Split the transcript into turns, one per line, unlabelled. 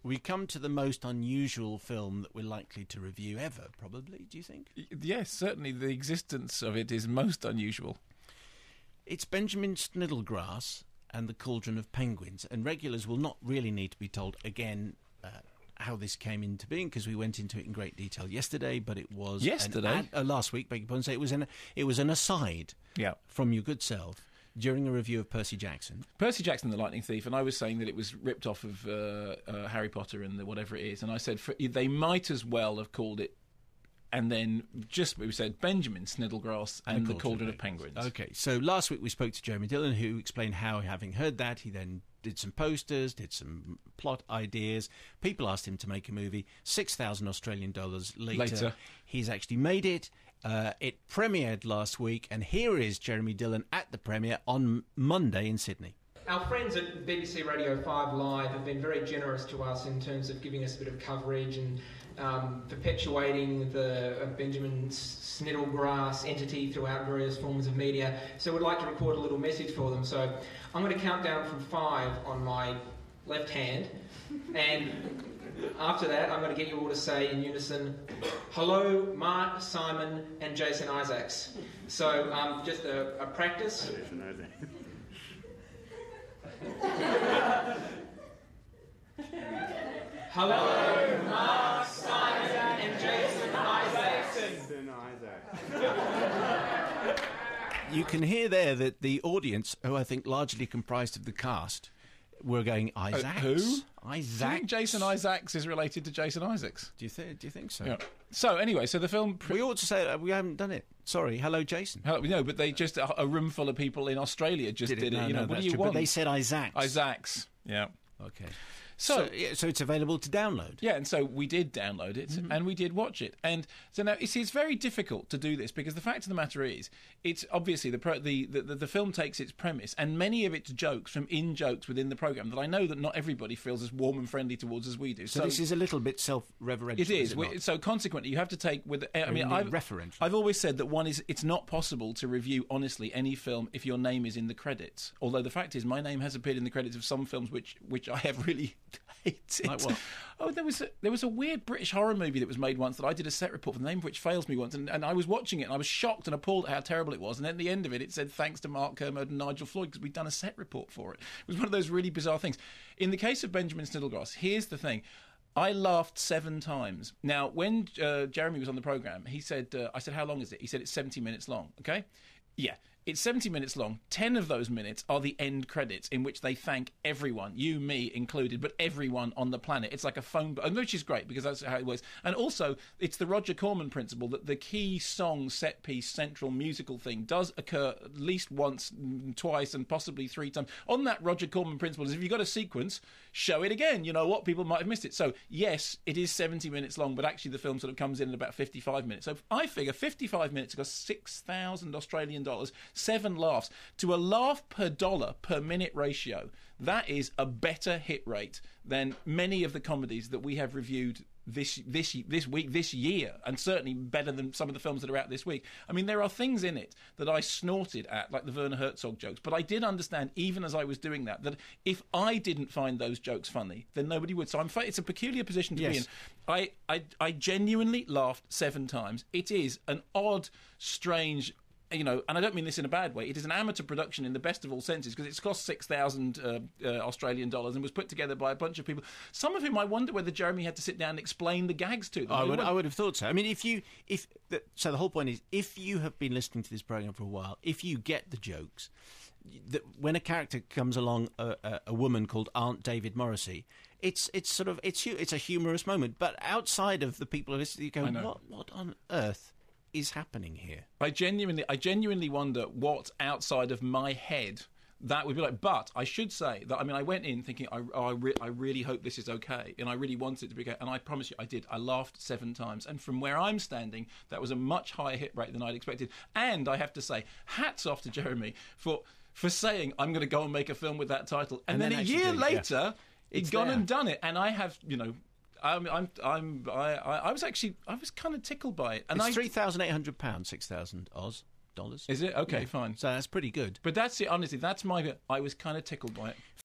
We come to the most unusual film that we're likely to review ever, probably, do you think?
Yes, certainly the existence of it is most unusual.
It's Benjamin Sniddlegrass and the Cauldron of Penguins, and regulars will not really need to be told again how this came into being, because we went into it in great detail yesterday, but it was... last week, beg your pardon, it was an aside from your good self during a review of Percy Jackson.
Percy Jackson and the Lightning Thief, and I was saying that it was ripped off of Harry Potter and whatever it is, and I said they might as well have called it, and then we said Benjamin Sniddlegrass and the Cauldron of Penguins.
Okay, so last week we spoke to Jeremy Dillon, who explained how, having heard that, he then did some posters, did some plot ideas. People asked him to make a movie. 6,000 Australian dollars later, he's actually made it. It premiered last week, and here is Jeremy Dillon at the premiere on Monday in Sydney.
Our friends at BBC Radio 5 Live have been very generous to us in terms of giving us a bit of coverage and perpetuating the Benjamin Sniddlegrass entity throughout various forms of media. So we'd like to record a little message for them. So I'm going to count down from 5 on my left hand, and after that I'm going to get you all to say in unison, "Hello, Mark, Simon and Jason Isaacs." So just a practice. Hello, Mark, Simon and Jason Isaacs.
You can hear there that the audience, who I think largely comprised of the cast, were going, Isaacs?
Who?
Isaacs?
Do you think Jason Isaacs is related to Jason Isaacs?
Do you think so?
Yeah. So anyway, so the film...
we ought to say we haven't done it. Sorry, hello, Jason.
No, but they just... A room full of people in Australia just did it.
No,
what do you
true,
want?
But they said Isaacs.
Isaacs, yeah.
Okay. So it's available to download.
Yeah, and so we did download it, and we did watch it. And so now it's very difficult to do this, because the fact of the matter is, it's obviously the film takes its premise and many of its jokes from in-jokes within the programme that I know that not everybody feels as warm and friendly towards as we do.
So this is a little bit self-referential.
It is. So consequently, you have to take with... I've always said that it's not possible to review honestly any film if your name is in the credits. Although the fact is, my name has appeared in the credits of some films which I have really... hated.
Like what?
Oh, there was a weird British horror movie that was made once that I did a set report for, the name of which fails me once, and I was watching it and I was shocked and appalled at how terrible it was, and at the end of it said thanks to Mark Kermode and Nigel Floyd because we'd done a set report for it. It was one of those really bizarre things. In the case of Benjamin Sniddlegrass, here's the thing. I laughed 7 times. Now, when Jeremy was on the programme, he said, I said, how long is it? He said, it's 70 minutes long, okay? Yeah, it's 70 minutes long. 10 of those minutes are the end credits in which they thank everyone, you, me included, but everyone on the planet. It's like a phone book, which is great because that's how it works. And also, it's the Roger Corman principle that the key song, set piece, central musical thing does occur at least once, twice, and possibly 3 times. On that Roger Corman principle is if you've got a sequence, show it again. You know what? People might have missed it. So, yes, it is 70 minutes long, but actually the film sort of comes in at about 55 minutes. So I figure 55 minutes costs 6,000 Australian dollars, 7 laughs. To a laugh per dollar per minute ratio, that is a better hit rate than many of the comedies that we have reviewed this year, and certainly better than some of the films that are out this week. I mean, there are things in it that I snorted at, like the Werner Herzog jokes, but I did understand, even as I was doing that if I didn't find those jokes funny, then nobody would. So it's a peculiar position to be in. I genuinely laughed 7 times. It is an odd, strange... and I don't mean this in a bad way, it is an amateur production in the best of all senses, because it's cost 6,000 Australian dollars and was put together by a bunch of people, some of whom I wonder whether Jeremy had to sit down and explain the gags to them.
I would have thought so. I mean, so the whole point is, if you have been listening to this programme for a while, if you get the jokes, when a character comes along, a woman called Aunt David Morrissey, it's a humorous moment, but outside of the people who listen, you go, what on earth is happening here?
I genuinely wonder what outside of my head that would be like. But I should say that, I went in thinking, I really hope this is okay, and I really wanted it to be okay, and I promise you I did. I laughed 7 times, and from where I'm standing, that was a much higher hit rate than I'd expected. And I have to say, hats off to Jeremy for saying, I'm going to go and make a film with that title, and then a year later, he'd gone and done it, and I have, I was kind of tickled by it. And
it's £3,800, 6,000 Oz dollars.
Is it? Okay, fine.
So that's pretty good.
But that's it, honestly, I was kind of tickled by it.